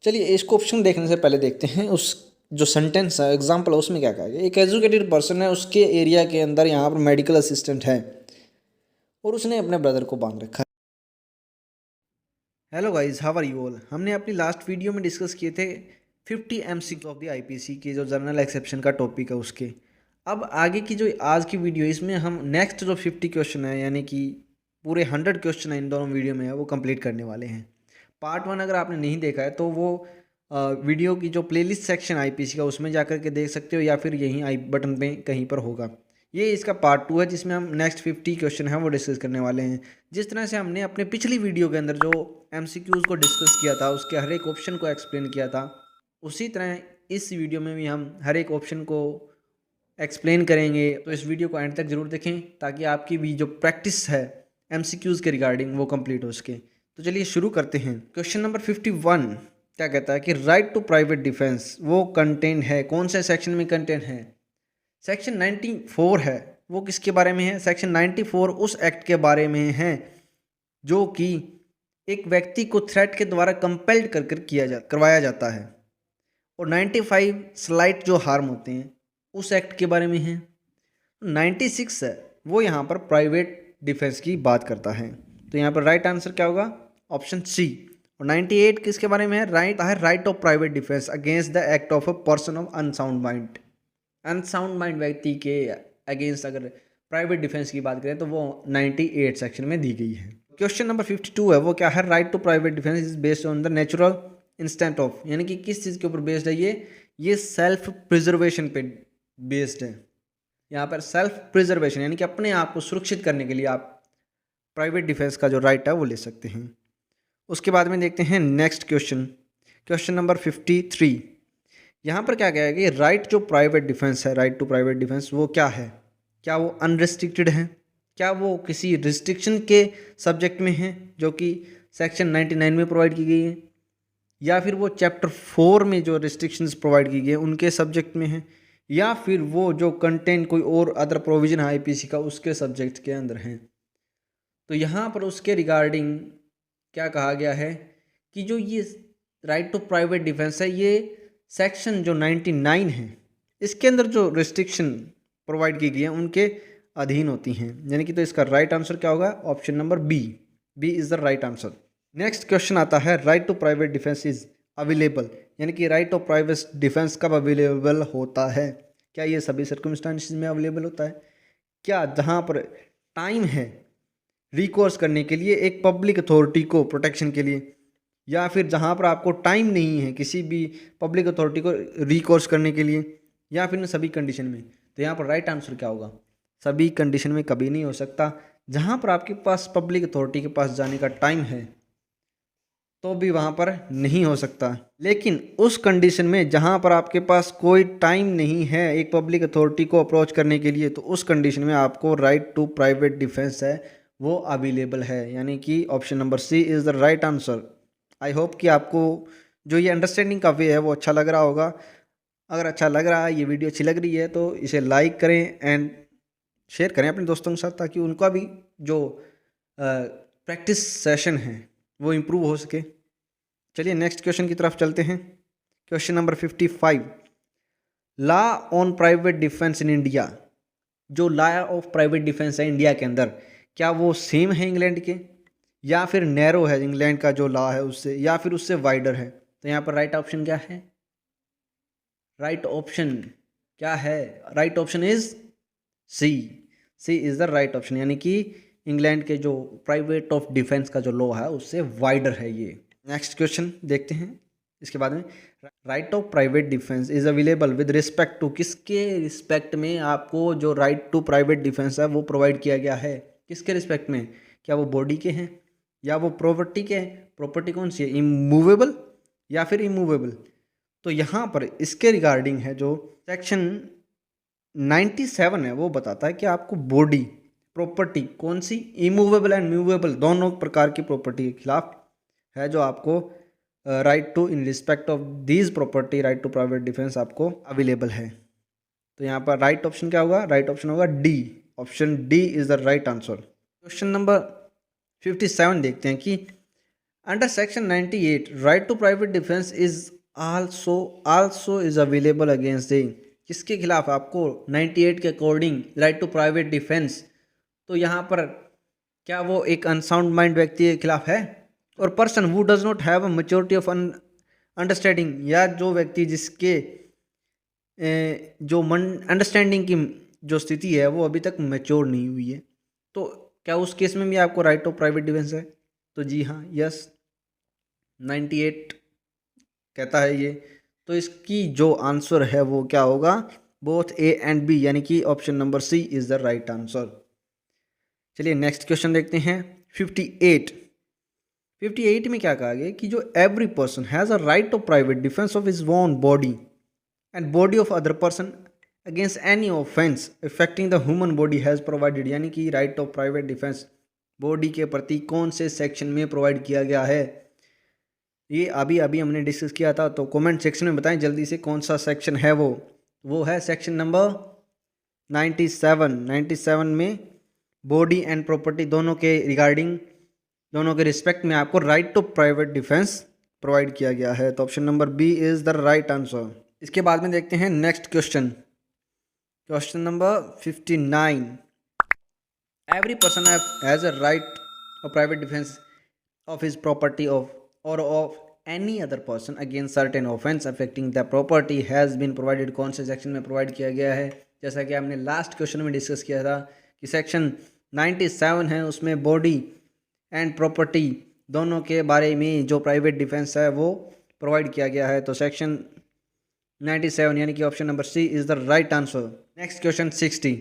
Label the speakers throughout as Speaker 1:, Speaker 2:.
Speaker 1: चलिए इसको ऑप्शन देखने से पहले देखते हैं उस जो सेंटेंस है एग्जाम्पल है उसमें क्या कहा गया। एक एजुकेटेड पर्सन है, उसके एरिया के अंदर यहाँ पर मेडिकल असिस्टेंट है और उसने अपने ब्रदर को बांध रखा है। Hello guys, how are you all. हमने अपनी लास्ट वीडियो में डिस्कस किए थे 50 एमसीक्यू ऑफ द आईपीसी के जो जनरल एक्सेप्शन का टॉपिक है उसके। अब आगे की जो आज की वीडियो है इसमें हम नेक्स्ट जो 50 क्वेश्चन है यानी कि पूरे 100 क्वेश्चन है इन दोनों वीडियो में है वो कंप्लीट करने वाले हैं। पार्ट 1 अगर आपने नहीं देखा है तो वो वीडियो की जो प्लेलिस्ट सेक्शन आईपीसी का उसमें जाकर के देख सकते हो या फिर यहीं आई बटन पे कहीं पर होगा। ये इसका पार्ट 2 है जिसमें हम नेक्स्ट 50 क्वेश्चन है वो डिस्कस करने वाले हैं। जिस तरह से हमने अपने पिछली वीडियो के अंदर जो एमसीक्यूज़ को डिस्कस किया था, उसके हर एक ऑप्शन को एक्सप्लेन किया था, उसी तरह इस वीडियो में भी हम हर एक ऑप्शन को एक्सप्लेन करेंगे। तो इस वीडियो को एंड तक ज़रूर देखें ताकि आपकी भी जो प्रैक्टिस है एमसीक्यूज़ के रिगार्डिंग वो कंप्लीट हो सके। तो चलिए शुरू करते हैं। क्वेश्चन नंबर 51 क्या कहता है कि राइट टू प्राइवेट डिफेंस वो कंटेंट है, कौन से सेक्शन में कंटेंट है? सेक्शन 94 है। वो किसके बारे में है? सेक्शन 94 उस एक्ट के बारे में है जो कि एक व्यक्ति को थ्रेट के द्वारा कंपेल्ड कर करवाया जाता है। और 95 स्लाइट जो हार्म होते हैं उस एक्ट के बारे में है। 96 है वो यहाँ पर प्राइवेट डिफेंस की बात करता है। तो यहाँ पर राइट आंसर क्या होगा? Option C. और 98 किसके बारे में है? Right of private defence against the act of a person of unsound mind. Unsound mind व्यक्ति के अगेंस्ट अगर प्राइवेट डिफेंस की बात करें तो वो 98 सेक्शन में दी गई है। क्वेश्चन नंबर 52 है वो क्या है? Right to private defence is based on the natural instinct of, यानी कि किस चीज़ के ऊपर बेस्ड है ये सेल्फ प्रिजर्वेशन पे बेस्ड है। यहाँ पर सेल्फ प्रिजर्वेशन यानी कि अपने आप को सुरक्षित करने के लिए आप प्राइवेट डिफेंस का जो राइट है वो ले सकते हैं। उसके बाद में देखते हैं नेक्स्ट क्वेश्चन, क्वेश्चन नंबर 53। यहाँ पर क्या कहा है कि राइट जो प्राइवेट डिफेंस है, राइट टू प्राइवेट डिफेंस वो क्या है? क्या वो अनरिस्ट्रिक्टेड है? क्या वो किसी रिस्ट्रिक्शन के सब्जेक्ट में है जो कि सेक्शन 99 में प्रोवाइड की गई है, या फिर वो चैप्टर 4 में जो रिस्ट्रिक्शंस प्रोवाइड की गई है उनके सब्जेक्ट में है, या फिर वो जो कंटेंट कोई और अदर प्रोविजन है आईपीसी का उसके सब्जेक्ट के अंदर है? तो यहाँ पर उसके रिगार्डिंग क्या कहा गया है कि जो ये राइट टू प्राइवेट डिफेंस है ये सेक्शन जो 99 है इसके अंदर जो रिस्ट्रिक्शन प्रोवाइड की गई है उनके अधीन होती हैं, यानी कि तो इसका राइट आंसर क्या होगा? Option number B. B is the right answer. Next question आता है right to private defence is available, यानी कि राइट ऑफ प्राइवेट डिफेंस कब अवेलेबल होता है? क्या ये सभी सर्कमस्टांसिस में अवेलेबल होता है? क्या जहाँ पर टाइम है रिकोर्स करने के लिए एक पब्लिक अथॉरिटी को प्रोटेक्शन के लिए, या फिर जहाँ पर आपको टाइम नहीं है किसी भी पब्लिक अथॉरिटी को रिकोर्स करने के लिए, या फिर सभी कंडीशन में? तो यहाँ पर राइट आंसर क्या होगा? सभी कंडीशन में कभी नहीं हो सकता। जहाँ पर आपके पास पब्लिक अथॉरिटी के पास जाने का टाइम है तो भी वहाँ पर नहीं हो सकता। लेकिन उस कंडीशन में जहाँ पर आपके पास कोई टाइम नहीं है एक पब्लिक अथॉरिटी को अप्रोच करने के लिए, तो उस कंडीशन में आपको राइट टू प्राइवेट डिफेंस है वो अवेलेबल है, यानी कि option number C is the right answer. I hope कि आपको जो ये अंडरस्टैंडिंग का वे है वो अच्छा लग रहा होगा। अगर अच्छा लग रहा है, ये वीडियो अच्छी लग रही है तो इसे लाइक करें एंड शेयर करें अपने दोस्तों के साथ ताकि उनका भी जो प्रैक्टिस सेशन है वो इम्प्रूव हो सके। चलिए नेक्स्ट क्वेश्चन की तरफ चलते हैं। Question number 55, law on private defence in India. जो लॉ ऑफ प्राइवेट डिफेंस है इंडिया के अंदर क्या वो सेम है इंग्लैंड के, या फिर नैरो है इंग्लैंड का जो लॉ है उससे, या फिर उससे वाइडर है? तो यहाँ पर राइट ऑप्शन क्या है? राइट ऑप्शन क्या है? Right option is C. C is the right option, यानी कि इंग्लैंड के जो प्राइवेट ऑफ डिफेंस का जो लॉ है उससे वाइडर है ये। नेक्स्ट क्वेश्चन देखते हैं इसके बाद में। Right of private defence is available with respect to, किसके रिस्पेक्ट में आपको जो राइट टू प्राइवेट डिफेंस है वो प्रोवाइड किया गया है? किसके रिस्पेक्ट में? क्या वो बॉडी के हैं या वो प्रॉपर्टी के हैं? प्रॉपर्टी कौन सी है, इमूवेबल या फिर इमूवेबल? तो यहाँ पर इसके रिगार्डिंग है जो सेक्शन 97 है वो बताता है कि आपको बॉडी प्रॉपर्टी कौन सी, इमूवेबल एंड मूवेबल दोनों प्रकार की प्रॉपर्टी के खिलाफ है जो आपको right to in respect of these property right to private defence आपको अवेलेबल है। तो यहाँ पर राइट ऑप्शन क्या होगा? राइट ऑप्शन होगा D. Option D is the right answer. Question number 57 देखते हैं कि under section 98 right to private defence is also is available against the, किसके खिलाफ आपको 98 के according right to private defence, तो यहाँ पर क्या वो एक अनसाउंड माइंड व्यक्ति के खिलाफ है, और person who does not have a maturity of understanding, या जो व्यक्ति जिसके जो अंडरस्टैंडिंग की जो स्थिति है वो अभी तक मैच्योर नहीं हुई है, तो क्या उस केस में भी आपको राइट ऑफ प्राइवेट डिफेंस है? तो जी हाँ, यस 98 कहता है ये। तो इसकी जो आंसर है वो क्या होगा? बोथ ए एंड बी, यानी कि option number C is the right answer. चलिए नेक्स्ट क्वेश्चन देखते हैं। 58 में क्या कहा गया कि जो every person has a right of private defence of his own body and body of other person against any offence affecting the human body has provided, यानी कि right of private defence body के प्रति कौन से section में provide किया गया है? ये अभी अभी हमने डिस्कस किया था, तो कमेंट सेक्शन में बताएं जल्दी से कौन सा सेक्शन है वो है सेक्शन नंबर 97 में बॉडी एंड प्रॉपर्टी दोनों के रिगार्डिंग, दोनों के रिस्पेक्ट में आपको right to private defence provide किया गया है, तो option number B is the right answer. इसके बाद में देखते हैं next question number 59। Every person has a right of private defence of his property of any other person against certain offence affecting the property has been provided, कौन से section में provide किया गया है? जैसा कि हमने लास्ट क्वेश्चन में डिस्कस किया था कि सेक्शन 97 है, उसमें बॉडी एंड प्रॉपर्टी दोनों के बारे में जो प्राइवेट डिफेंस है वो प्रोवाइड किया गया है, तो सेक्शन 97 यानी कि option number C is the right answer. Next question 60।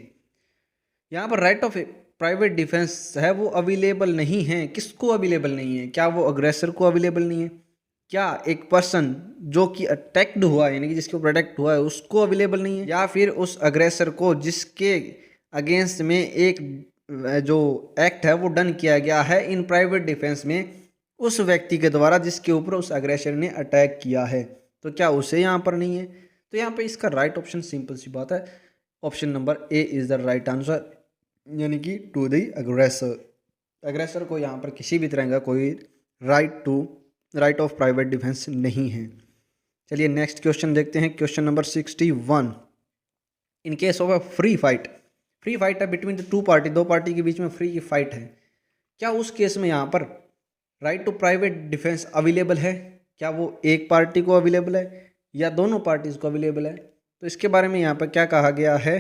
Speaker 1: यहाँ पर राइट ऑफ प्राइवेट डिफेंस है वो अवेलेबल नहीं है, किसको अवेलेबल नहीं है? क्या वो अग्रेसर को अवेलेबल नहीं है? क्या एक पर्सन जो कि अटैक्ड हुआ है यानी कि जिसको प्रोटेक्ट हुआ है उसको अवेलेबल नहीं है, या फिर उस अग्रेसर को जिसके अगेंस्ट में एक जो एक्ट है वो डन किया गया है इन प्राइवेट डिफेंस में उस व्यक्ति के द्वारा जिसके ऊपर उस अग्रेसर ने अटैक किया है, तो क्या उसे यहाँ पर नहीं है? तो यहाँ पे इसका राइट ऑप्शन सिंपल सी बात है, option number A is the right answer, यानी कि टू द अग्रेसर को यहाँ पर किसी भी तरह का कोई राइट ऑफ प्राइवेट डिफेंस नहीं है। चलिए नेक्स्ट क्वेश्चन देखते हैं, question number 61। In case of a free fight है बिटवीन द टू पार्टी, दो पार्टी के बीच में फ्री की फाइट है, क्या उस केस में यहाँ पर right to private defence available है? क्या वो एक पार्टी को अवेलेबल है या दोनों पार्टीज को अवेलेबल है? तो इसके बारे में यहाँ पर क्या कहा गया है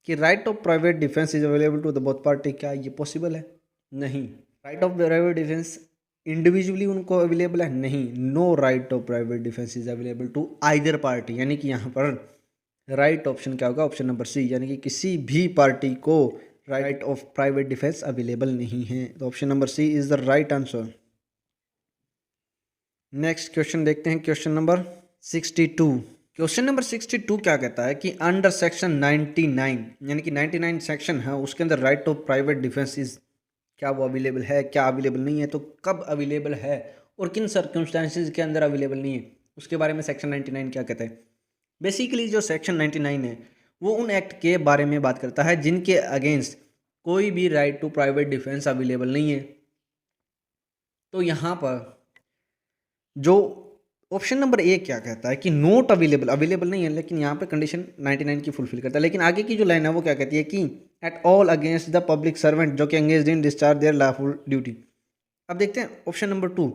Speaker 1: कि right of private defence is available to the both party, क्या ये पॉसिबल है? नहीं। Right of private defence individually उनको अवेलेबल है? नहीं। No right of private defence is available to either party, यानी कि यहाँ पर राइट ऑप्शन क्या होगा? ऑप्शन नंबर सी, यानी कि किसी भी पार्टी को right of private defence available नहीं है, तो option number C is the right answer. Next question देखते हैं, क्वेश्चन नंबर 62। क्वेश्चन नंबर 62 क्या कहता है कि अंडर सेक्शन 99 यानी कि 99 सेक्शन है उसके अंदर right of private defence is, क्या वो अवेलेबल है, क्या अवेलेबल नहीं है, तो कब अवेलेबल है और किन सर्कमस्टांसिस के अंदर अवेलेबल नहीं है, उसके बारे में सेक्शन 99 क्या कहता है? बेसिकली जो सेक्शन 99 है वो उन एक्ट के बारे में बात करता है जिनके अगेंस्ट कोई भी right to private defence available नहीं है। तो यहाँ पर जो ऑप्शन नंबर ए क्या कहता है कि नॉट अवेलेबल नहीं है, लेकिन यहाँ पे कंडीशन 99 की फुलफिल करता है, लेकिन आगे की जो लाइन है वो क्या कहती है कि at all against the public servant जो कि engaged in discharge their lawful duty. अब देखते हैं option number 2,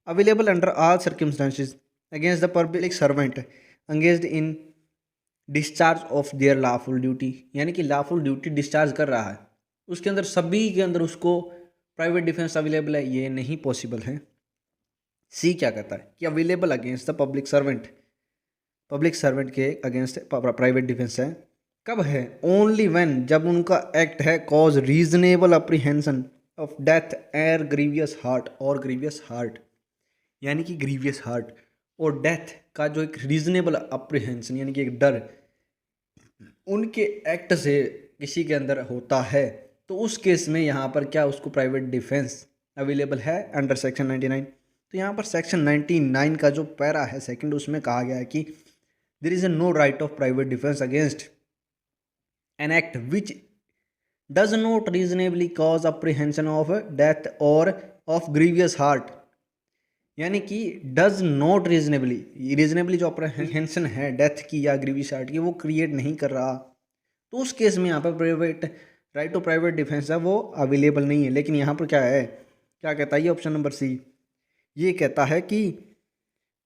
Speaker 1: available under all circumstances against the public servant engaged in discharge of their lawful duty, यानी कि लॉफुल ड्यूटी डिस्चार्ज कर रहा है उसके अंदर सभी के अंदर उसको प्राइवेट डिफेंस अवेलेबल है, ये नहीं पॉसिबल है। सी क्या कहता है कि available against the public servant के अगेंस्ट प्राइवेट डिफेंस है, कब है? ओनली व्हेन, जब उनका एक्ट है cause reasonable apprehension of death एर ग्रीवियस हार्ट, यानी कि ग्रीवियस हार्ट और डेथ का जो एक रीजनेबल अप्रीहेंशन यानी कि एक डर उनके एक्ट से किसी के अंदर होता है, तो उस केस में यहाँ पर क्या उसको प्राइवेट डिफेंस अवेलेबल है अंडर सेक्शन 99। तो यहाँ पर सेक्शन 99 का जो पैरा है सेकंड उसमें कहा गया है कि there is a no right of private defence against an act which does not reasonably cause apprehension of death और ऑफ ग्रीवियस हार्ट, यानी कि डज नॉट रीजनेबली जो अप्रहेंशन है डेथ की या ग्रीवियस हार्ट की वो क्रिएट नहीं कर रहा, तो उस केस में यहाँ पर private right to private defence है वो अवेलेबल नहीं है। लेकिन यहाँ पर क्या है, क्या कहता है ये ऑप्शन नंबर सी, ये कहता है कि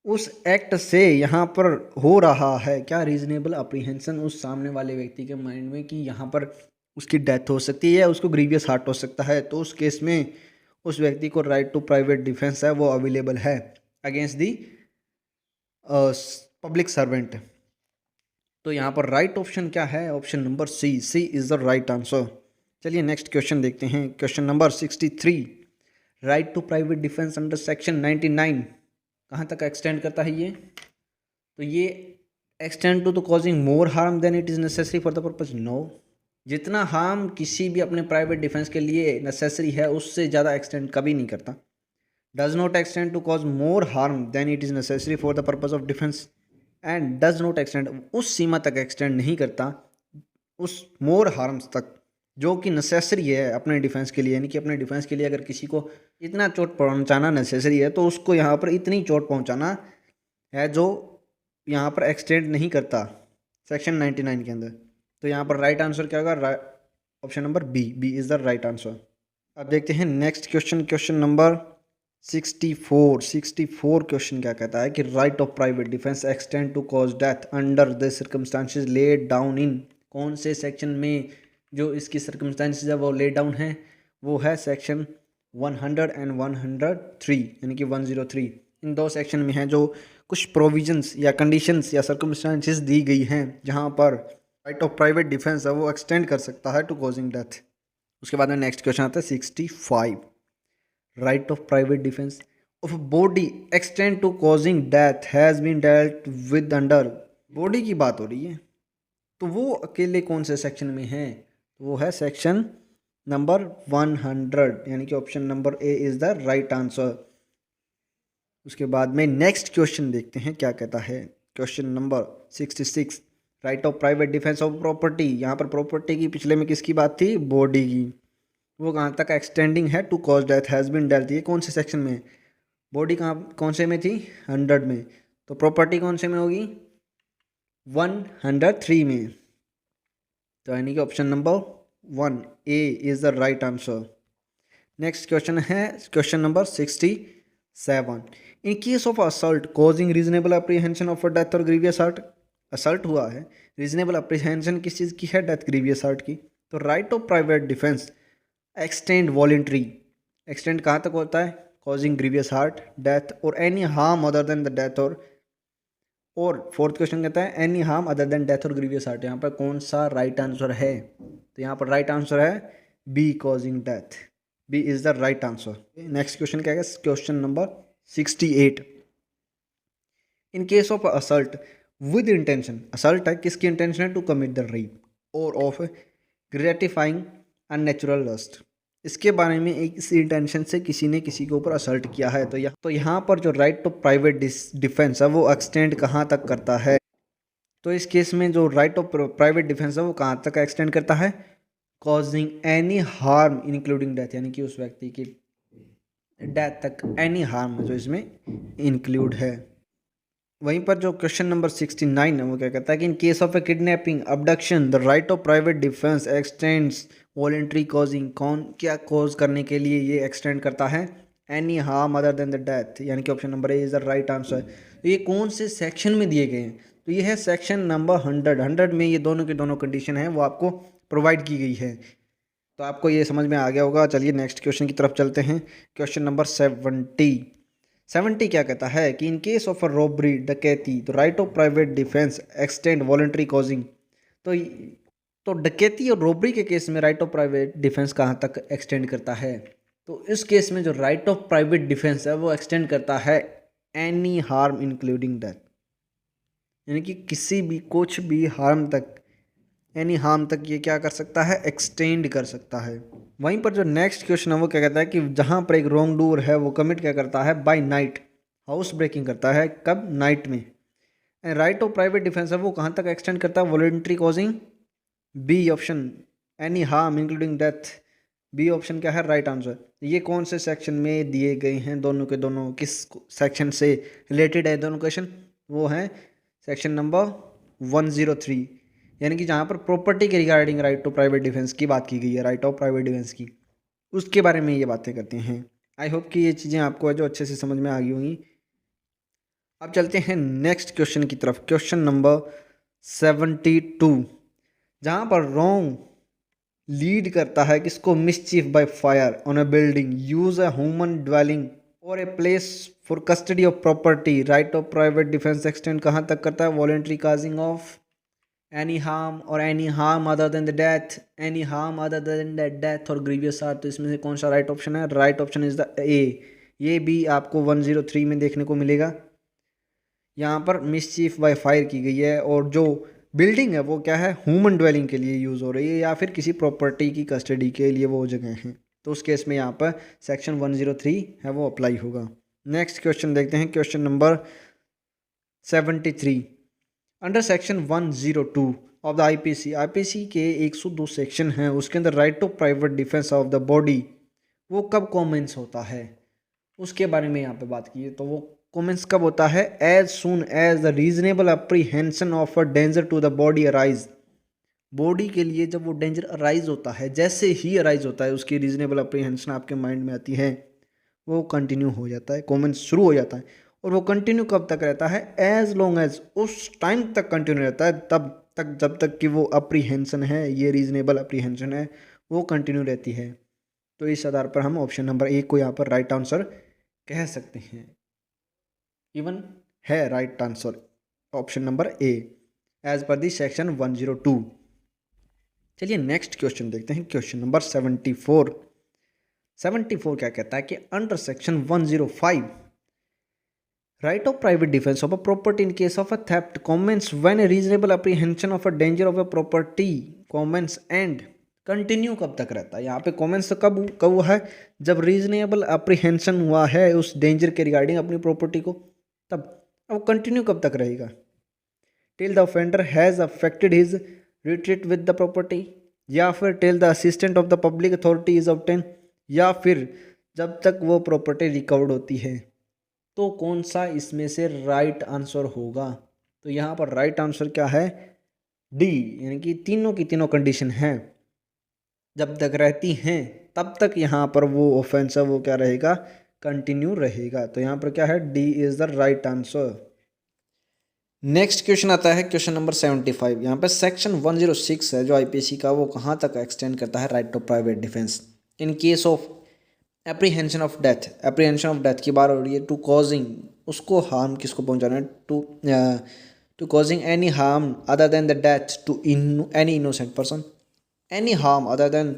Speaker 1: उस एक्ट से यहाँ पर हो रहा है क्या, रीजनेबल अप्रीहेंशन उस सामने वाले व्यक्ति के माइंड में कि यहाँ पर उसकी डेथ हो सकती है या उसको ग्रीवियस हार्ट हो सकता है, तो उस केस में उस व्यक्ति को राइट टू प्राइवेट डिफेंस है वो अवेलेबल है अगेंस्ट दी पब्लिक सर्वेंट। तो यहाँ पर राइट ऑप्शन क्या है, option number C, C is the right answer. चलिए नेक्स्ट क्वेश्चन देखते हैं, question number 63, right to private defence under section 99 कहाँ तक एक्सटेंड करता है ये, तो ये extend to the causing more harm than it is necessary for the purpose, no, जितना हार्म किसी भी अपने प्राइवेट डिफेंस के लिए नेसेसरी है उससे ज़्यादा एक्सटेंड कभी नहीं करता। Does not extend to cause more harm than it is necessary for the purpose of defence and does not extend, उस सीमा तक एक्सटेंड नहीं करता, उस मोर हार्म्स तक जो कि नेसेसरी है अपने डिफेंस के लिए। यानी कि अपने डिफेंस के लिए अगर किसी को इतना चोट पहुंचाना नेसेसरी है तो उसको यहाँ पर इतनी चोट पहुंचाना है जो यहाँ पर एक्सटेंड नहीं करता सेक्शन 99 के अंदर। तो यहाँ पर राइट आंसर क्या होगा, option number B, B is the right answer. अब देखते हैं next question, question number 64 question क्या कहता है कि right of private defence extend to cause death under the circumstances laid down in, कौन से सेक्शन में जो इसकी सर्कमस्टांसेस है वो लेड डाउन है, वो है सेक्शन 100 एंड 103 यानी कि 103। इन दो सेक्शन में है जो कुछ प्रोविजंस या कंडीशंस या सर्कमस्टांसेस दी गई हैं जहाँ पर राइट ऑफ प्राइवेट डिफेंस है वो एक्सटेंड कर सकता है टू कॉजिंग डेथ। उसके बाद में नेक्स्ट क्वेश्चन आता है 65, right of private defence of body extend to causing death has been dealt with under, body की बात हो रही है तो वो अकेले कौन से सेक्शन में है, तो वो है सेक्शन नंबर 100 यानी कि option number A is the right answer. उसके बाद में नेक्स्ट क्वेश्चन देखते हैं क्या कहता है, question number 66, right of private defence of property, यहाँ पर प्रॉपर्टी की पिछले में किसकी बात थी, बॉडी की, वो कहाँ तक एक्सटेंडिंग है to cause death has been dealt, ये कौन से सेक्शन में, बॉडी कहाँ कौन से में थी 100 में, तो प्रॉपर्टी कौन से में होगी 103 में, तो यानी कि option number 1 A is the right answer. Next question है question number 67, in case of assault causing reasonable apprehension of a death और ग्रीवियस हार्ट, असल्ट हुआ है, रीजनेबल अप्रीहेंशन किस चीज़ की है, डेथ ग्रीवियस हार्ट की, तो right of private defence extend voluntary, extend कहाँ तक होता है, कॉजिंग ग्रीवियस हार्ट, डेथ और any harm other than the death, और फोर्थ क्वेश्चन कहता है any harm other then death और ग्रीवियस हार्ट, यहाँ पर कौन सा राइट आंसर है, तो यहाँ पर राइट आंसर है B, causing death, B is the right answer. Next question क्या है, question number 68, in case of assault with intention, assault है किसकी इंटेंशन है, टू कमिट द रेप और ऑफ ग्रेटिफाइंग अननेचुरल लस्ट, इसके बारे में एक इस इंटेंशन से किसी ने किसी के ऊपर असल्ट किया है, तो यहाँ पर जो राइट टू प्राइवेट डिफेंस है वो एक्सटेंड कहाँ तक करता है, तो इस केस में जो राइट ऑफ प्राइवेट डिफेंस है वो कहाँ तक एक्सटेंड करता है, causing any harm including death, यानी कि उस व्यक्ति की डेथ तक एनी हार्म जो इसमें इंक्लूड है। वहीं पर जो क्वेश्चन नंबर 69 है वो क्या कहता है कि in case of A kidnapping abduction the right of private defence x tends voluntary causing, कौन क्या कॉज करने के लिए ये एक्सटेंड करता है, any harm other than the death, यानी कि option number A is the right answer. तो ये कौन से सेक्शन में दिए गए हैं, तो ये है सेक्शन नंबर 100 में ये दोनों के दोनों कंडीशन है वो आपको प्रोवाइड की गई है, तो आपको ये समझ में आ गया होगा। चलिए नेक्स्ट क्वेश्चन की तरफ चलते हैं, क्वेश्चन नंबर 70 क्या कहता है कि in case of a robbery डकैती the right of private defence extend voluntary causing, तो डकैती और रॉबरी के केस में राइट ऑफ प्राइवेट डिफेंस कहाँ तक एक्सटेंड करता है, तो इस केस में जो राइट ऑफ प्राइवेट डिफेंस है वो एक्सटेंड करता है एनी हार्म इंक्लूडिंग डेथ, यानी कि किसी भी कुछ भी हार्म तक, एनी हार्म तक ये क्या कर सकता है, एक्सटेंड कर सकता है। वहीं पर जो नेक्स्ट क्वेश्चन है वो क्या कहता है कि जहाँ पर एक रॉन्ग डूअर है वो कमिट क्या करता है, बाय नाइट हाउस ब्रेकिंग करता है, कब, नाइट में, राइट ऑफ प्राइवेट डिफेंस है वो कहाँ तक एक्सटेंड करता है, voluntary causing, B option any harm including death, B option क्या है राइट आंसर। ये कौन से सेक्शन में दिए गए हैं, दोनों के दोनों किस सेक्शन से रिलेटेड है दोनों क्वेश्चन, वो हैं सेक्शन नंबर 103, यानी कि जहाँ पर प्रॉपर्टी के regarding right to private defence की बात की गई है, राइट ऑफ प्राइवेट डिफेंस की, उसके बारे में ये बातें करते हैं। आई होप कि ये चीज़ें आपको जो अच्छे से समझ में आ गई होंगी। अब चलते हैं नेक्स्ट क्वेश्चन की तरफ, क्वेश्चन नंबर 72, जहाँ पर रॉन्ग लीड करता है किसको, mischief by fire on a building, use a human dwelling और a place for custody of property, right of private defence extend कहाँ तक करता है, voluntary causing of any harm और any harm other than the death, any harm other than the death और grievous harm. तो इसमें से कौन सा राइट ऑप्शन है, right option is the A. ये भी आपको 103 में देखने को मिलेगा। यहाँ पर मिसचीफ बाय फायर की गई है और जो बिल्डिंग है वो क्या है, ह्यूमन ड्वेलिंग के लिए यूज़ हो रही है या फिर किसी प्रॉपर्टी की कस्टडी के लिए वो जगह हैं। तो उस केस में यहाँ पर सेक्शन 103 है वो अप्लाई होगा। नेक्स्ट क्वेश्चन देखते हैं, question number 73, under section 102 of the IPC के 102 सेक्शन हैं, उसके अंदर right to private defence of the body वो कब कॉमेंस होता है, उसके बारे में यहाँ पे बात की है। तो वो कॉमेंस कब होता है, as soon as the reasonable apprehension of a danger to the body arise, body के लिए जब वो डेंजर अराइज होता है, जैसे ही अराइज होता है उसकी रीजनेबल अप्रीहेंशन आपके माइंड में आती है, वो कंटिन्यू हो जाता है, कॉमेंस शुरू हो जाता है। और वो कंटिन्यू कब तक रहता है, एज लॉन्ग एज, उस टाइम तक कंटिन्यू रहता है, तब तक जब तक कि वो अप्रीहेंशन है, ये रीजनेबल अप्रीहेंशन है, वो कंटिन्यू रहती है। तो इस आधार पर हम ऑप्शन नंबर ए को यहाँ पर राइट आंसर कह सकते हैं, इवन है right answer option number A as per the section 102। चलिए नेक्स्ट क्वेश्चन देखते हैं, क्वेश्चन नंबर 74। 74 क्या कहता है कि under section 105 right of private defence of a property in case of a theft commence when a reasonable apprehension of a danger of a property commence and continue कब तक रहता है। यहाँ पे कॉमेंस कब कब हुआ है, जब रीजनेबल अप्रीहेंशन हुआ है उस डेंजर के रिगार्डिंग अपनी प्रॉपर्टी को, तब। अब कंटिन्यू कब तक रहेगा, till the offender has affected his retreat with the property, या फिर till the assistant of the public authority is obtain, या फिर जब तक वो प्रॉपर्टी रिकवर्ड होती है। तो कौन सा इसमें से राइट आंसर होगा, तो यहाँ पर राइट आंसर क्या है, डी, यानी कि तीनों की तीनों कंडीशन हैं, जब तक रहती हैं तब तक यहाँ पर वो ऑफेंस है वो क्या रहेगा, कंटिन्यू रहेगा। तो यहाँ पर क्या है, D is the right answer. Next question आता है क्वेश्चन नंबर 75। यहाँ पे सेक्शन 106 है जो आईपीसी का, वो कहाँ तक एक्सटेंड करता है right to private defence in case of apprehension of death. Apprehension of death की बात हो रही है, टू कॉजिंग, उसको हार्म किसको पहुँचाना है, to causing any harm other than the death to any innocent person, any harm other than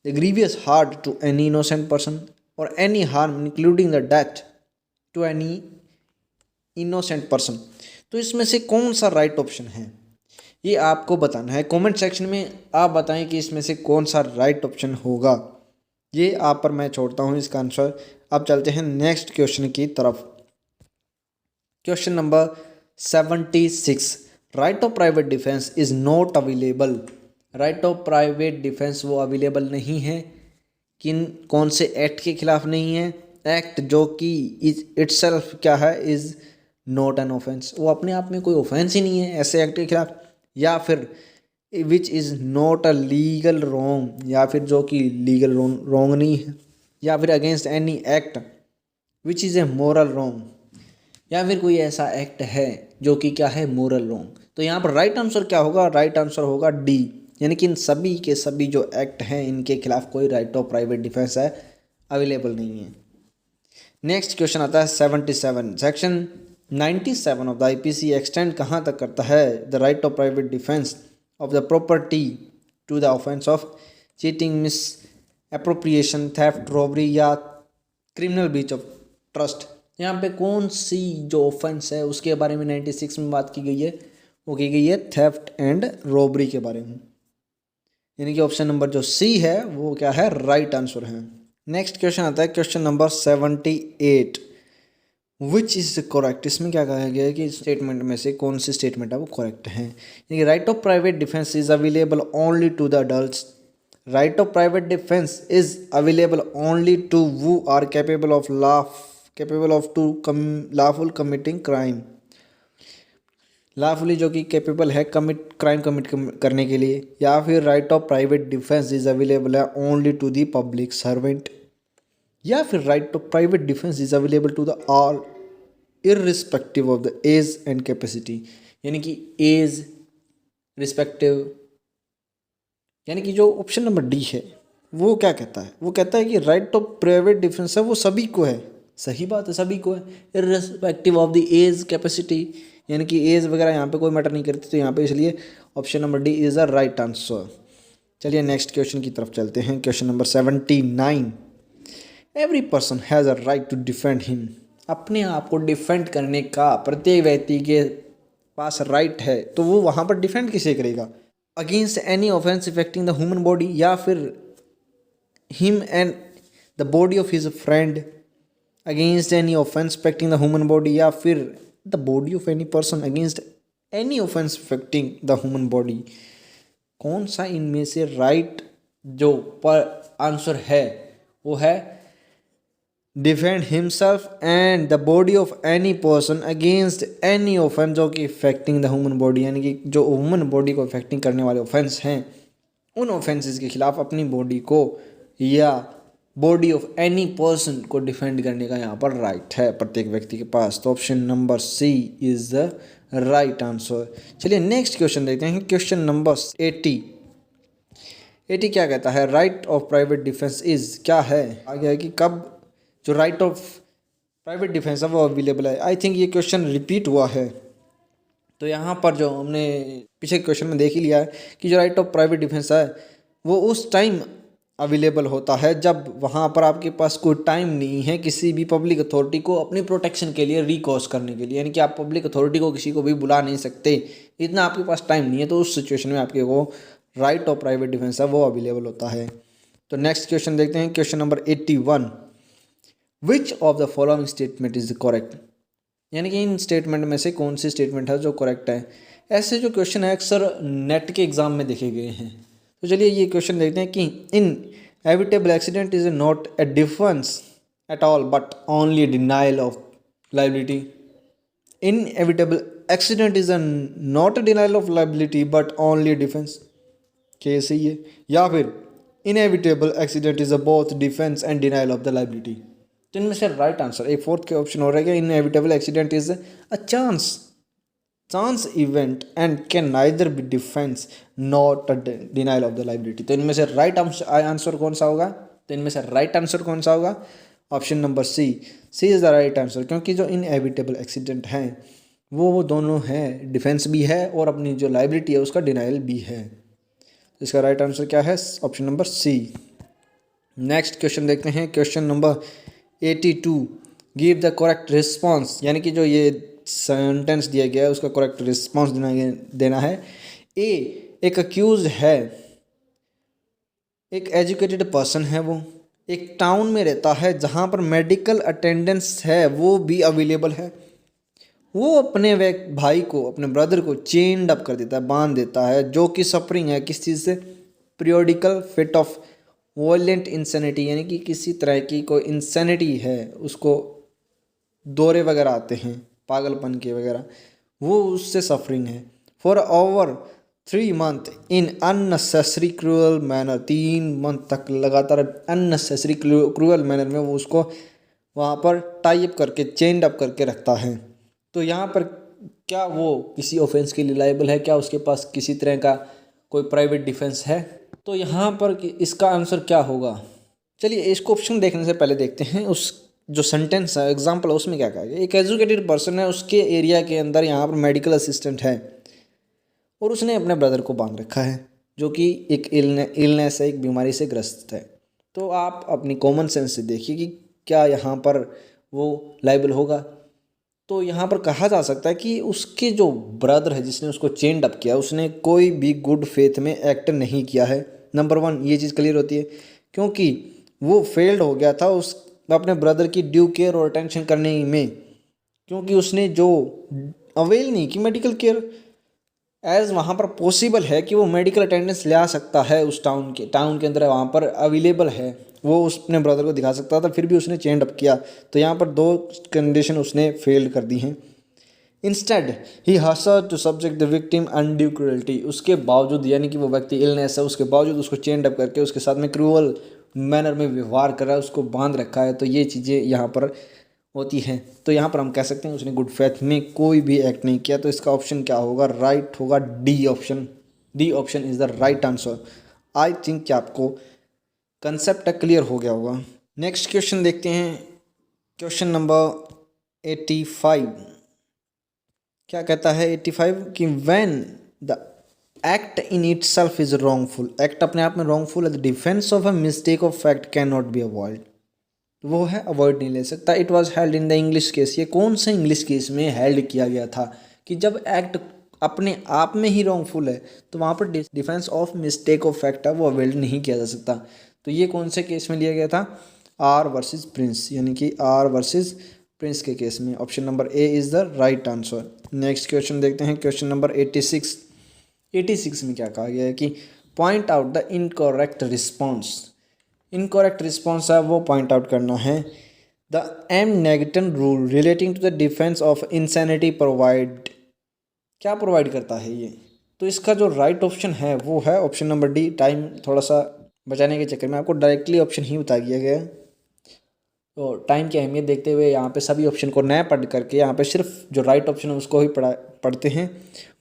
Speaker 1: the grievous hurt to any innocent person, और any harm including the death to any innocent person. तो इसमें से कौन सा right option है, ये आपको बताना है। कमेंट सेक्शन में आप बताएं कि इसमें से कौन सा राइट ऑप्शन होगा, ये आप पर मैं छोड़ता हूँ इसका आंसर। अब चलते हैं नेक्स्ट क्वेश्चन की तरफ, question number 76। Right of private defence is not available, right of private defence वो अवेलेबल नहीं है, किन कौन से एक्ट के खिलाफ नहीं है, एक्ट जो कि इटसेल्फ क्या है, इज नॉट एन ऑफेंस, वो अपने आप में कोई ऑफेंस ही नहीं है ऐसे एक्ट के खिलाफ, या फिर which is not a legal wrong, या फिर जो कि लीगल रॉन्ग नहीं है, या फिर against any act which is a moral wrong, या फिर कोई ऐसा एक्ट है जो कि क्या है, मोरल रॉन्ग। तो यहाँ पर राइट आंसर क्या होगा, राइट आंसर होगा डी, यानी कि इन सभी के सभी जो एक्ट हैं इनके खिलाफ कोई राइट ऑफ प्राइवेट डिफेंस है अवेलेबल नहीं है। नेक्स्ट क्वेश्चन आता है 77। Section 97 of the IPC extend कहाँ तक करता है the right of private defence of the property to the offence of cheating, misappropriation, theft, robbery या क्रिमिनल ब्रीच ऑफ ट्रस्ट। यहाँ पे कौन सी जो ऑफेंस है उसके बारे में 96 में बात की गई है, वो की गई है थेफ्ट एंड रॉबरी के बारे में, यानी कि ऑप्शन नंबर जो सी है वो क्या है, राइट आंसर है। नेक्स्ट क्वेश्चन आता है question number 78, which is correct. इसमें क्या कहा गया है कि स्टेटमेंट में से कौन सी स्टेटमेंट है वो करेक्ट है, यानी right of private defence is available only to the adult, right of private defence is available only to who are capable of to lawful committing crime. Lawfully जो कि कैपेबल है क्राइम कमिट करने के लिए, या फिर right of private defence is available है only to the public servant, या फिर right of private defence is available to the all irrespective of the age and capacity. यानी कि एज रिस्पेक्टिव, यानी कि जो ऑप्शन नंबर डी है वो क्या कहता है, वो कहता है कि राइट ऑफ प्राइवेट डिफेंस है वो सभी को है। सही बात है, सभी को है, irrespective of the age capacity, यानी कि एज वगैरह यहाँ पे कोई मैटर नहीं करती, तो यहाँ पे इसलिए option number D is the right answer. चलिए नेक्स्ट क्वेश्चन की तरफ चलते हैं। Question number 79, every person has a right to defend him. अपने आप को डिफेंड करने का प्रत्येक व्यक्ति के पास राइट है, तो वो वहाँ पर डिफेंड किसे करेगा? Against any offence affecting the human body, या फिर him and the body of his friend, against any offence affecting the human body, या फिर the body of any person against any offence affecting the human body. कौन सा इनमें से right जो पर आंसर है वो है defend himself and the body of any person against any offence जो कि इफेक्टिंग द ह्यूमन बॉडी, यानी कि जो ह्यूमन बॉडी को इफेक्टिंग करने वाले ऑफेंस हैं उन ऑफेंसेस के खिलाफ अपनी बॉडी को या बॉडी ऑफ एनी पर्सन को डिफेंड करने का यहाँ पर राइट है प्रत्येक व्यक्ति के पास। तो option number C is the right answer. चलिए नेक्स्ट क्वेश्चन देखते हैं। क्वेश्चन नंबर 80 क्या कहता है? Right of private defence is क्या है? आ गया है कि कब जो राइट ऑफ प्राइवेट डिफेंस है वो अवेलेबल है। आई थिंक ये क्वेश्चन रिपीट हुआ है, तो यहाँ पर जो हमने पिछले क्वेश्चन में देख ही लिया है कि जो राइट ऑफ प्राइवेट डिफेंस है वो उस टाइम अवेलेबल होता है जब वहाँ पर आपके पास कोई टाइम नहीं है किसी भी पब्लिक अथॉरिटी को अपनी प्रोटेक्शन के लिए रिकॉर्स करने के लिए, यानी कि आप पब्लिक अथॉरिटी को किसी को भी बुला नहीं सकते, इतना आपके पास टाइम नहीं है, तो उस सिचुएशन में आपके को राइट ऑफ प्राइवेट डिफेंस है वो अवेलेबल होता है। तो नेक्स्ट क्वेश्चन देखते हैं। Question number 81, which of the following statement is correct? यानी कि इन स्टेटमेंट में से कौन सी स्टेटमेंट है जो करेक्ट है। ऐसे जो क्वेश्चन है अक्सर नेट के एग्जाम में देखे गए हैं। तो चलिए ये क्वेश्चन देखते हैं कि inevitable accident is not a defence at all but only denial of liability. Inevitable accident is not a denial of liability but only defence, कैसे ये? या फिर inevitable accident is a both defence and denial of the liability. तो इनमें से right answer एक fourth के option हो रहेगा inevitable accident is a chance event and can neither be defence not a denial of the liability. तो इनमें से राइट आंसर कौन सा होगा? तो इनमें से राइट आंसर कौन सा होगा? Option number C is the right answer, क्योंकि जो इनएविटेबल एक्सीडेंट हैं वो दोनों हैं, डिफेंस भी है और अपनी जो लाइबिलिटी है उसका डिनाइल भी है। इसका राइट आंसर क्या है? Option number C. Next question देखते हैं। Question number 82, give the correct response, यानी कि जो ये सेंटेंस दिया गया है उसका करेक्ट रिस्पॉन्स देना है। ए, एक अक्यूज है, एक एजुकेटेड पर्सन है, वो एक टाउन में रहता है जहाँ पर मेडिकल अटेंडेंस है वो भी अवेलेबल है। वो अपने भाई को, अपने ब्रदर को चेन्ड अप कर देता है, बांध देता है, जो कि सफरिंग है किस चीज़ से? Periodical fit of violent insanity, यानी कि किसी तरह की कोई इंसैनिटी है, उसको दौरे वगैरह आते हैं पागलपन के वगैरह, वो उससे सफरिंग है। For over 3 months in unnecessary cruel manner, 3 month तक लगातार अननेसेसरी क्रूअल मैनर में वो उसको वहाँ पर टाई अप करके चेन्ड अप करके रखता है। तो यहाँ पर क्या वो किसी ऑफेंस के लिए लायबल है? क्या उसके पास किसी तरह का कोई प्राइवेट डिफेंस है? तो यहाँ पर इसका आंसर क्या होगा? चलिए इसको ऑप्शन देखने से पहले देखते हैं उस जो सेंटेंस है, एग्जाम्पल है, उसमें क्या कहा गया। एक एजुकेटेड पर्सन है, उसके एरिया के अंदर यहाँ पर मेडिकल असिस्टेंट है और उसने अपने ब्रदर को बांध रखा है जो कि एक इलनेस है, एक बीमारी से ग्रस्त है। तो आप अपनी कॉमन सेंस से देखिए कि क्या यहाँ पर वो लायबल होगा। तो यहाँ पर कहा जा सकता है कि उसके जो ब्रदर है जिसने उसको चेन्ड अप किया, उसने कोई भी गुड फेथ में एक्ट नहीं किया है। नंबर 1 ये चीज़ क्लियर होती है, क्योंकि वो फेल्ड हो गया था उस अपने ब्रदर की ड्यू केयर और अटेंशन करने में, क्योंकि उसने जो अवेल नहीं की मेडिकल केयर, एज वहाँ पर पॉसिबल है कि वो मेडिकल अटेंडेंस ले आ सकता है, उस टाउन के अंदर वहाँ पर अवेलेबल है, वो उसने ब्रदर को दिखा सकता था, फिर भी उसने चेंज अप किया। तो यहाँ पर दो कंडीशन उसने फेल कर दी हैं। Instead he hurt to subject the victim undue cruelty, उसके बावजूद यानी कि वो व्यक्ति इलनेस है, उसके बावजूद उसको चेंज अप करके उसके साथ में क्रूअल मैनर में व्यवहार कर रहा है, उसको बांध रखा है। तो ये चीज़ें यहाँ पर होती हैं। तो यहाँ पर हम कह सकते हैं उसने गुड फेथ में कोई भी एक्ट नहीं किया। तो इसका ऑप्शन क्या होगा? राइट होगा D option. D option is the right answer. I think कि आपको कंसेप्ट क्लियर हो गया होगा। नेक्स्ट क्वेश्चन देखते हैं, क्वेश्चन नंबर 85। क्या कहता है 85 कि when the act in it self is wrongful, act अपने आप में रॉन्गफुल है, the defence of a mistake of fact can not be avoid, वो है अवॉइड नहीं ले सकता। It was held in the English case, ये कौन सा इंग्लिश केस में हेल्ड किया गया था कि जब एक्ट अपने आप में ही रॉन्गफुल है तो वहाँ पर defence of mistake of fact है वो अवेल्ड नहीं किया जा सकता। तो ये कौन से केस में लिया गया था? आर वर्सेस प्रिंस, यानी कि आर वर्सेस प्रिंस के केस में। Option number A is the right answer. Next question देखते हैं, क्वेश्चन नंबर 86। 86 में क्या कहा गया है कि point out the incorrect response. Incorrect response है वो पॉइंट आउट करना है। The M'Naghten rule relating to the defence of insanity provide, क्या प्रोवाइड करता है ये? तो इसका जो राइट ऑप्शन है वो है ऑप्शन नंबर डी। टाइम थोड़ा सा बचाने के चक्कर में आपको डायरेक्टली ऑप्शन ही बता दिया गया है। तो टाइम की अहमियत देखते हुए यहाँ पे सभी ऑप्शन को न पढ़ करके यहाँ पे सिर्फ जो राइट ऑप्शन है उसको ही पढ़ते हैं।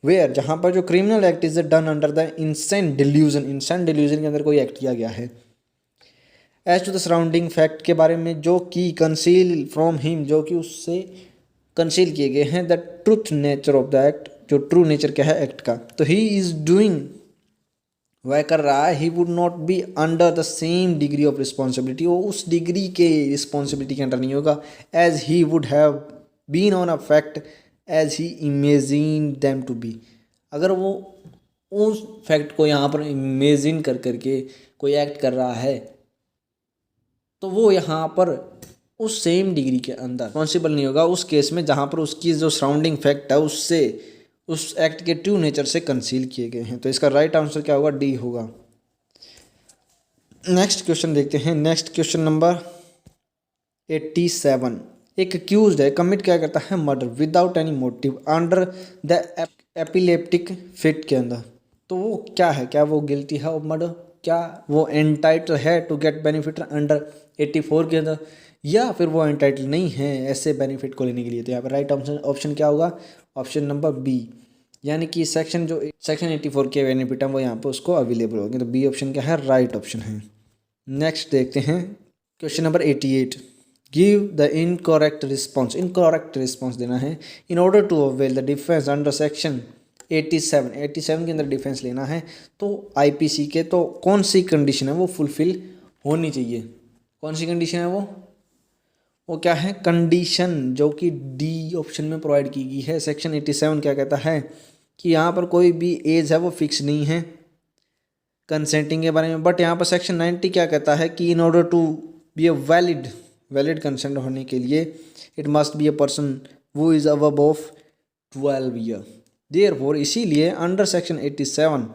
Speaker 1: वेयर, जहाँ पर जो criminal act is done under the insane delusion, insane delusion के अंदर कोई एक्ट किया गया है। As to the surrounding fact के बारे में जो कि कंसील फ्रॉम हिम, जो कि उससे कंसील किए गए हैं। The truth nature of the act, जो ट्रू नेचर क्या है एक्ट का। तो ही इज डूइंग, वह कर रहा है। He would not be under the same degree of responsibility, वो उस डिग्री के रिस्पॉन्सिबिलिटी के अंडर नहीं होगा। As he would have been on a fact as he imagine them to be, अगर वो उस फैक्ट को यहाँ पर इमेजिन कर करके कोई एक्ट कर रहा है तो वो यहाँ पर उस सेम डिग्री के अंदर रिस्पॉन्सिबल नहीं होगा उस केस में जहाँ पर उसकी जो सराउंडिंग फैक्ट है उससे, उस एक्ट के ट्रू नेचर से कंसील किए गए हैं। तो इसका राइट आंसर क्या होगा? डी होगा। नेक्स्ट क्वेश्चन देखते हैं, नेक्स्ट क्वेश्चन नंबर 87। एक अक्यूज्ड है, कमिट क्या करता है? Murder without any motive under the epileptic fit के अंदर। तो वो क्या है? क्या वो गिल्टी है ऑफ मर्डर? क्या वो एंटाइटल है टू गेट बेनिफिट अंडर 84 के अंदर, या फिर वो एंटाइटल नहीं है ऐसे बेनिफिट को लेने के लिए? तो यहाँ पर राइट ऑप्शन क्या होगा? ऑप्शन नंबर बी, यानी कि सेक्शन 84 के बेनिफिट हैं वो यहाँ पे उसको अवेलेबल होंगे। तो बी ऑप्शन क्या है? राइट ऑप्शन है। नेक्स्ट देखते हैं, question number 88। Give the incorrect response, incorrect response देना है। In order to avail the defence under section 87 के अंदर डिफेंस लेना है तो आईपीसी के, तो कौन सी कंडीशन है वो फुलफिल होनी चाहिए? कौन सी कंडीशन है वो क्या है? कंडीशन जो कि डी ऑप्शन में प्रोवाइड की गई है। सेक्शन 87 क्या कहता है कि यहाँ पर कोई भी एज है वो फिक्स नहीं है कंसेंटिंग के बारे में। बट यहाँ पर सेक्शन 90 क्या कहता है कि in order to be a valid consent होने के लिए it must be a person वो is above of 12 year. Therefore इसीलिए under section 87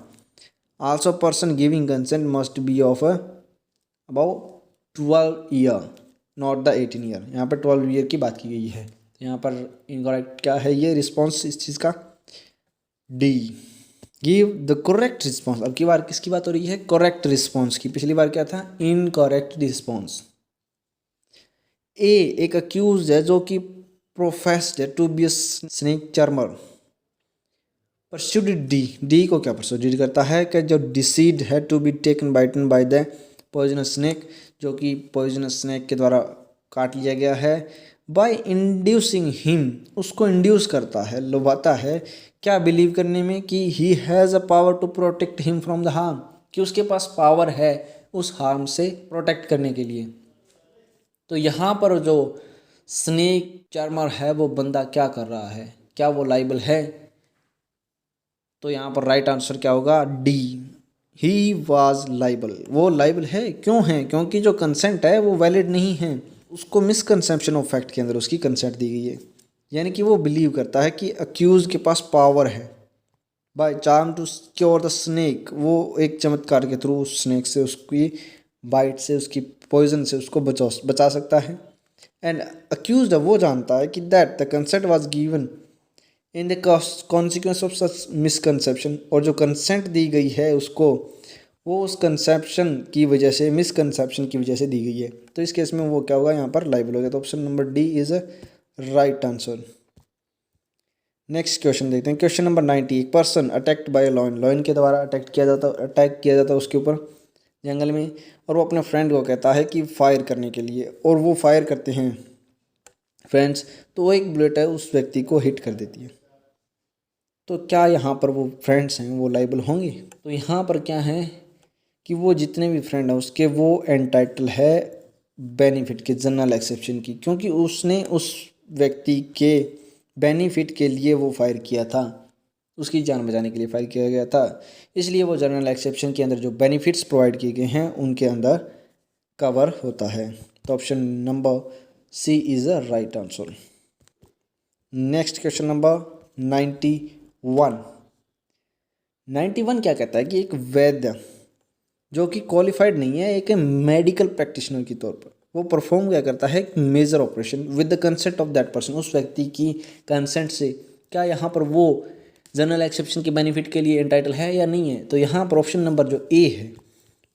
Speaker 1: also person giving consent must be of above 12 year, not the 18 year. यहाँ पर 12 year की बात की गई है। यहाँ पर इनकरेक्ट क्या है ये रिस्पॉन्स इस चीज़ का? D, give the correct response. अब की बार किसकी बात हो रही है? करेक्ट रिस्पॉन्स की। पिछली बार क्या था? Incorrect response. ए, एक अक्यूज है जो कि प्रोफेस्ड है to be a snake charmer. Persuaded D को क्या परस्यूड करता है कि जो डिसीड है to be taken bitten by the poisonous snake, जो कि पॉइजनस स्नेक के द्वारा काट लिया गया है। बाय इंड्यूसिंग हिम, उसको इंड्यूस करता है, लुभाता है क्या बिलीव करने में कि he has a power to protect him from the harm, कि उसके पास पावर है उस हार्म से प्रोटेक्ट करने के लिए। तो यहाँ पर जो स्नेक चार्मर है वो बंदा क्या कर रहा है? क्या वो लाइबल है? तो यहाँ पर राइट आंसर क्या होगा? D, he was liable. वो लाइबल है, क्यों है? क्योंकि जो कंसेंट है वो वैलिड नहीं है, उसको मिसकंसेप्शन ऑफ फैक्ट के अंदर उसकी कंसेंट दी गई है। यानी कि वो बिलीव करता है कि अक्यूज के पास पावर है by charm to cure the snake, वो एक चमत्कार के थ्रू उस स्नेक से, उसकी बाइट से, उसकी पॉइजन से उसको बचा सकता है। एंड अक्यूज्ड वो जानता है कि that the consent was given in the consequence of such misconception, और जो कंसेंट दी गई है उसको, वो उस कंसेप्शन की वजह से, मिसकंसेप्शन की वजह से दी गई है। तो इस केस में वो क्या होगा, यहाँ पर लाइबल हो गया। तो option number D is a right answer. Next question देखते हैं। Question number 90। एक person attacked by lion, lion के द्वारा अटैक किया जाता है उसके ऊपर जंगल में, और वो अपने फ्रेंड को कहता है कि फायर करने के लिए, और वो फायर करते हैं फ्रेंड्स, तो वो एक बुलेट है उस व्यक्ति को हिट कर देती है। तो क्या यहाँ पर वो फ्रेंड्स हैं वो लाइबल होंगे? तो यहाँ पर क्या है कि वो जितने भी फ्रेंड हैं उसके, वो एंटाइटल है बेनिफिट के, जनरल एक्सेप्शन की, क्योंकि उसने उस व्यक्ति के बेनिफिट के लिए वो फायर किया था, उसकी जान बचाने के लिए फायर किया गया था, इसलिए वो जनरल एक्सेप्शन के अंदर जो बेनिफिट्स प्रोवाइड किए गए हैं उनके अंदर कवर होता है। तो option number C is the right answer. Next question number 91। 91 क्या कहता है कि एक वैद्य जो कि क्वालिफाइड नहीं है, एक मेडिकल प्रैक्टिशनर के तौर पर, वो परफॉर्म क्या करता है, एक major operation with the consent of that person, उस व्यक्ति की कंसेंट से। क्या यहाँ पर वो जनरल एक्सेप्शन के बेनिफिट के लिए एंटाइटल है या नहीं है? तो यहाँ पर ऑप्शन नंबर जो ए है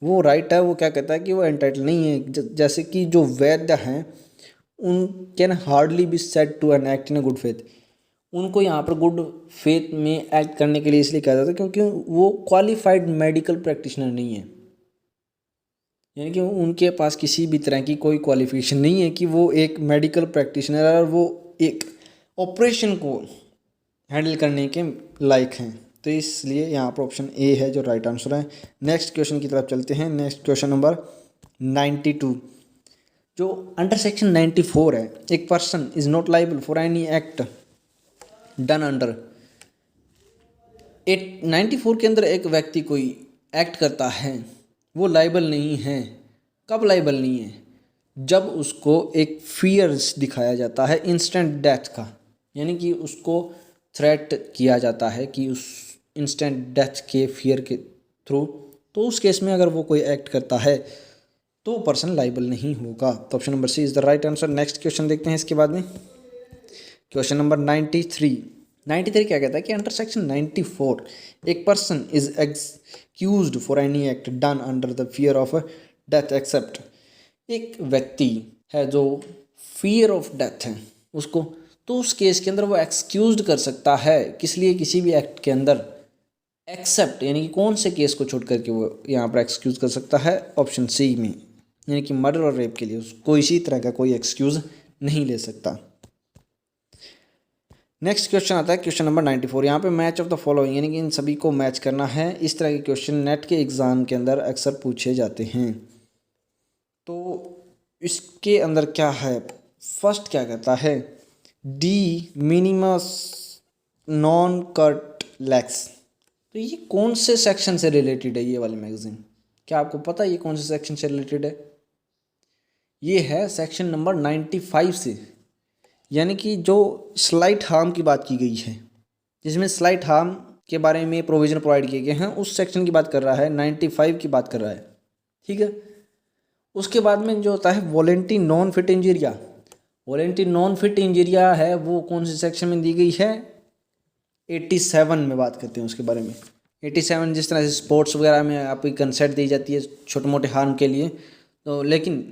Speaker 1: वो राइट है। वो क्या कहता है कि वो एंटाइटल नहीं है। जैसे कि जो वैद्य हैं उन can hardly be said to an act in a good faith, उनको यहाँ पर गुड फेथ में एक्ट करने के लिए इसलिए कहा जाता है क्योंकि वो क्वालिफाइड मेडिकल प्रैक्टिशनर नहीं है, यानी कि उनके पास किसी भी तरह की कोई क्वालिफिकेशन नहीं है कि वो एक मेडिकल प्रैक्टिशनर और वो एक ऑपरेशन को हैंडल करने के लायक हैं। तो इसलिए यहाँ पर ऑप्शन ए है जो राइट आंसर है। नेक्स्ट क्वेश्चन की तरफ चलते हैं। नेक्स्ट क्वेश्चन नंबर 92, जो अंडर सेक्शन 94 है, एक person is not liable for any act done under 94 के अंदर एक व्यक्ति कोई एक्ट करता है, वो लाइबल नहीं है। कब लाइबल नहीं है? जब उसको एक फियर्स दिखाया जाता है इंस्टेंट डेथ का, यानी कि उसको थ्रेट किया जाता है कि उस इंस्टेंट डेथ के फियर के थ्रू, तो उस केस में अगर वो कोई एक्ट करता है तो पर्सन लाइबल नहीं होगा। तो option number C is the right answer. Next question देखते हैं इसके बाद में। क्वेश्चन नंबर 93 क्या कहता है कि अंडर सेक्शन 94 एक person is excused for any act done under the fear of death except, एक व्यक्ति है जो फियर ऑफ डेथ है उसको, तो उस केस के अंदर वो एक्सक्यूज्ड कर सकता है किस लिए, किसी भी एक्ट के अंदर, एक्सेप्ट यानी कि कौन से केस को छोड़ करके वो यहाँ पर एक्सक्यूज कर सकता है, ऑप्शन सी में, यानी कि मर्डर और रेप के लिए उसको इसी तरह का कोई एक्सक्यूज नहीं ले सकता। नेक्स्ट क्वेश्चन आता है क्वेश्चन नंबर 94। यहाँ पे मैच ऑफ द फॉलोइंग, यानी कि इन सभी को मैच करना है। इस तरह के क्वेश्चन नेट के एग्ज़ाम के अंदर अक्सर पूछे जाते हैं। तो इसके अंदर क्या है, फर्स्ट क्या कहता है, D minimus non cut legs. तो ये कौन से सेक्शन से रिलेटेड है ये वाली मैगजीन? क्या आपको पता है ये कौन से सेक्शन से रिलेटेड है? ये है सेक्शन नंबर 95 से, यानी कि जो स्लाइट हार्म की बात की गई है, जिसमें स्लाइट हार्म के बारे में प्रोविज़न प्रोवाइड किए गए हैं, उस सेक्शन की बात कर रहा है, 95 की बात कर रहा है। ठीक है। उसके बाद में जो होता है volenti non fit injuria, volenti non fit injuria है वो कौन से सेक्शन में दी गई है, 87 में बात करते हैं उसके बारे में। 87 जिस तरह से स्पोर्ट्स वगैरह में आपकी कंसेंट दी जाती है छोटे मोटे हार्म के लिए, तो लेकिन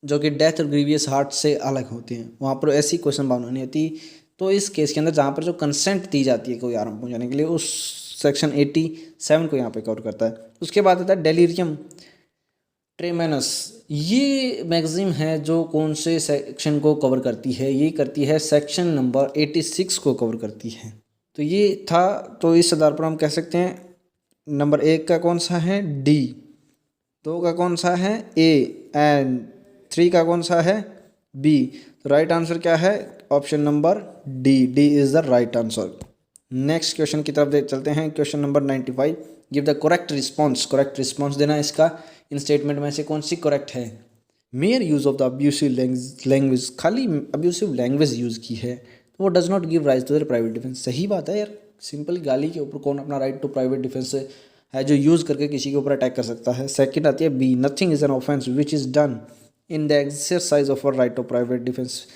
Speaker 1: जो कि डेथ और ग्रीवियस हार्ट से अलग होते हैं, वहाँ पर ऐसी कोई संभावना नहीं होती। तो इस केस के अंदर जहाँ पर जो कंसेंट दी जाती है कोई हार्म पहुँचाने के लिए, उस सेक्शन 87 को यहाँ पे कवर करता है। उसके बाद आता है डेलीरियम ट्रेमेनस। ये मैगजीन है जो कौन से सेक्शन को कवर करती है, ये करती है सेक्शन नंबर 86 को कवर करती है। तो ये था, तो इस आधार पर हम कह सकते हैं नंबर 1 का कौन सा है, डी, 2 का कौन सा है, ए, एंड 3 का कौन सा है, बी। तो राइट आंसर क्या है, option number D, D is the right answer. Next question की तरफ चलते हैं। Question number 95, give the correct response. Correct response देना इसका, इन स्टेटमेंट में से कौन सी करेक्ट है। Mere use of the abusive language, खाली अब्यूसिव लैंग्वेज यूज़ की है, वो does not give rise to their private defence. सही बात है यार, सिंपल गाली के ऊपर कौन अपना राइट टू प्राइवेट डिफेंस है जो यूज़ करके किसी के ऊपर अटैक कर सकता है। सेकंड आती है B, nothing is an offence which is done in the exercise of right to private defence.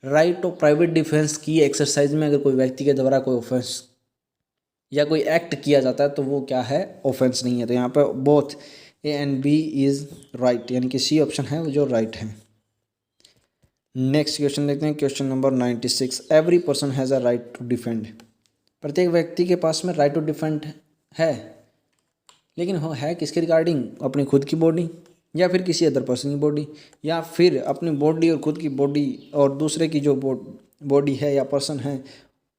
Speaker 1: Right to private defence की एक्सरसाइज में अगर कोई व्यक्ति के द्वारा कोई ऑफेंस या कोई एक्ट किया जाता है तो वो क्या है, ऑफेंस नहीं है। तो यहाँ पर both A and B is right, यानी कि सी ऑप्शन है वो जो राइट है। नेक्स्ट क्वेश्चन देखते हैं, question number 96। Every person has a right to defend. प्रत्येक व्यक्ति के पास में राइट टू डिफेंड है, लेकिन वो है किसके रिगार्डिंग, अपनी खुद की बॉडी या फिर किसी अदर पर्सन की बॉडी, या फिर अपनी बॉडी और खुद की बॉडी और दूसरे की जो बॉडी है या पर्सन है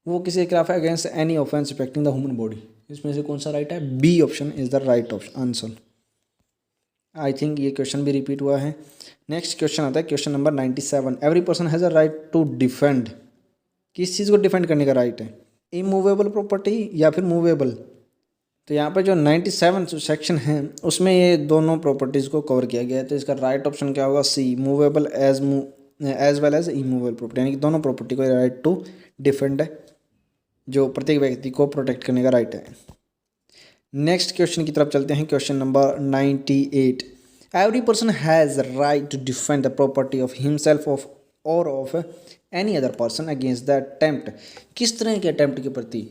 Speaker 1: वो किसी के खिलाफ है, against any offence affecting the human body. इसमें से कौन सा राइट है, B option is the right answer. I think ये क्वेश्चन भी रिपीट हुआ है। नेक्स्ट क्वेश्चन आता है question number 97। Every person has a right to defend. किस चीज़ को डिफेंड करने का राइट है, इमूवेबल प्रॉपर्टी या फिर मूवेबल। तो यहाँ पर जो 97 सेक्शन है उसमें ये दोनों प्रॉपर्टीज़ को कवर किया गया है। तो इसका राइट ऑप्शन क्या होगा, C, movable as well as immovable property, यानी कि दोनों प्रॉपर्टी को राइट टू डिफेंड है जो प्रत्येक व्यक्ति को प्रोटेक्ट करने का राइट है। नेक्स्ट क्वेश्चन की तरफ चलते हैं, question number 98। Every person has right to defend the property of himself of और of any other person against the attempt. किस तरह के अटेम्प्ट के प्रति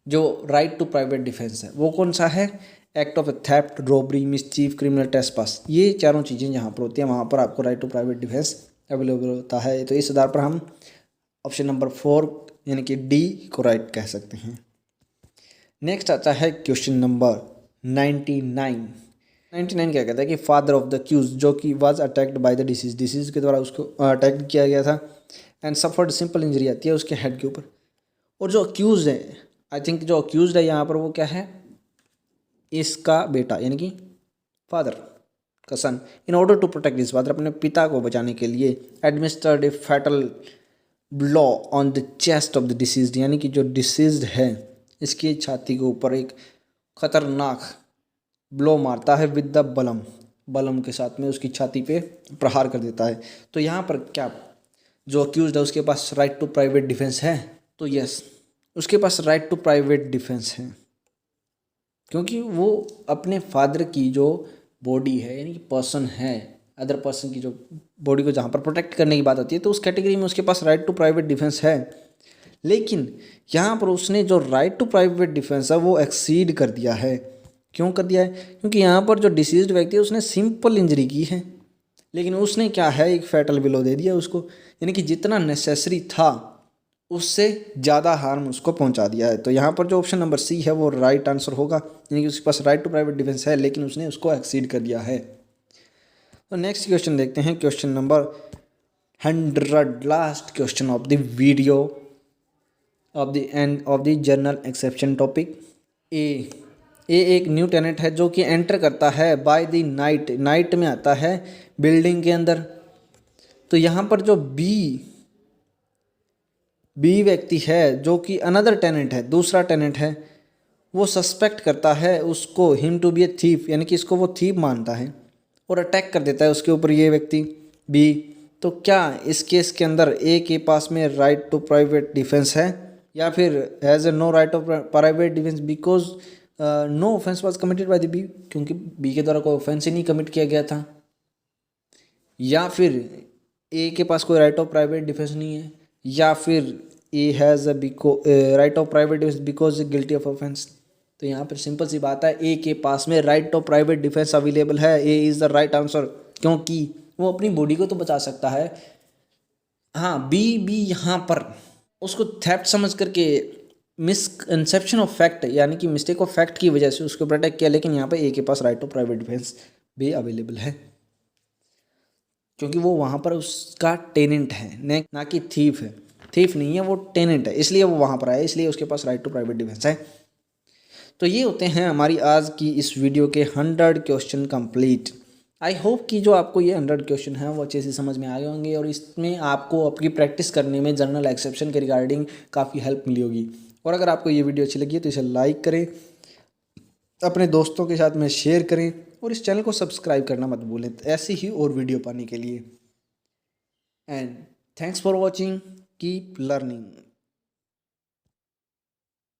Speaker 1: जो राइट टू प्राइवेट डिफेंस है वो कौन सा है, act of theft, robbery, mischief, criminal trespass. ये चारों चीज़ें जहाँ पर होती हैं वहाँ पर आपको right to private defence available होता है। तो इस आधार पर हम ऑप्शन नंबर 4 यानी कि डी को राइट कह सकते हैं। नेक्स्ट आता है क्वेश्चन नंबर 99 क्या कहता है कि फादर ऑफ द अक्यूज जो कि was attacked by the disease के द्वारा उसको अटैक किया गया था एंड सफर्ड सिंपल इंजरी आती है उसके हेड के ऊपर। और जो अक्यूज है, आई थिंक जो अक्यूज है यहाँ पर वो क्या है, इसका बेटा यानी कि फादर का son, in order to protect this father, अपने पिता को बचाने के लिए administered a fatal blow on the chest of the deceased, यानी कि जो डिसीज्ड है इसकी छाती के ऊपर एक खतरनाक ब्लो मारता है विद द बलम के साथ में उसकी छाती पे प्रहार कर देता है। तो यहाँ पर क्या जो अक्यूज्ड है उसके पास राइट टू प्राइवेट डिफेंस है, तो यस उसके पास राइट टू प्राइवेट डिफेंस है क्योंकि वो अपने फादर की जो बॉडी है यानी कि पर्सन है, अदर पर्सन की जो बॉडी को जहाँ पर प्रोटेक्ट करने की बात आती है तो उस कैटेगरी में उसके पास राइट टू प्राइवेट डिफेंस है। लेकिन यहाँ पर उसने जो राइट टू प्राइवेट डिफेंस है वो एक्सीड कर दिया है। क्यों कर दिया है, क्योंकि यहाँ पर जो डिसीज्ड व्यक्ति है उसने सिंपल इंजरी की है लेकिन उसने क्या है एक फैटल ब्लो दे दिया उसको, यानी कि जितना नेसेसरी था उससे ज़्यादा हार्म उसको पहुंचा दिया है। तो यहाँ पर जो ऑप्शन नंबर सी है वो राइट आंसर होगा, यानी कि उसके पास राइट टू प्राइवेट डिफेंस है लेकिन उसने उसको एक्सीड कर दिया है। तो नेक्स्ट क्वेश्चन देखते हैं, question number 100, last question of the video of the end of the general exception topic. A एक न्यू टेनेंट है जो कि एंटर करता है बाय द नाइट में आता है बिल्डिंग के अंदर। तो यहाँ पर जो बी व्यक्ति है जो कि अनदर टेनेंट है, दूसरा टेनेंट है, वो सस्पेक्ट करता है उसको him to be a thief, यानी कि इसको वो थीफ मानता है और अटैक कर देता है उसके ऊपर ये व्यक्ति बी। तो क्या इस केस के अंदर ए के पास में राइट टू प्राइवेट डिफेंस है या फिर has a no right of private defence because no offence was committed by the B, क्योंकि बी के द्वारा कोई ऑफेंस ही नहीं कमिट किया गया था, या फिर ए के पास कोई राइट ऑफ प्राइवेट डिफेंस नहीं है, या फिर A has right of private defence because guilty of offence. तो यहाँ पर सिंपल सी बात है, ए के पास में right of private defence available है। A is the right answer क्योंकि वो अपनी बॉडी को तो बचा सकता है। हाँ, बी यहाँ पर उसको थेफ्ट समझ करके मिसकंसेप्शन ऑफ फैक्ट यानी कि मिस्टेक ऑफ फैक्ट की वजह से उसको प्रोटेक्ट किया, लेकिन यहाँ पर ए के पास राइट ऑफ प्राइवेट डिफेंस भी अवेलेबल है क्योंकि वो वहाँ पर उसका टेनेंट है ना कि थीफ है। थीफ नहीं है, वो टेनेंट है, इसलिए वो वहाँ पर आया, इसलिए उसके पास राइट टू प्राइवेट डिफेंस है। तो ये होते हैं हमारी आज की इस वीडियो के 100 क्वेश्चन कंप्लीट। आई होप कि जो आपको ये 100 क्वेश्चन हैं वो अच्छे से समझ में आ गए होंगे और इसमें आपको अपनी प्रैक्टिस करने में जनरल एक्सेप्शन के रिगार्डिंग काफ़ी हेल्प मिली होगी। और अगर आपको ये वीडियो अच्छी लगी है तो इसे लाइक करें, अपने दोस्तों के साथ में शेयर करें और इस चैनल को सब्सक्राइब करना मत भूलें ऐसी ही और वीडियो पाने के लिए। And thanks for watching, keep learning.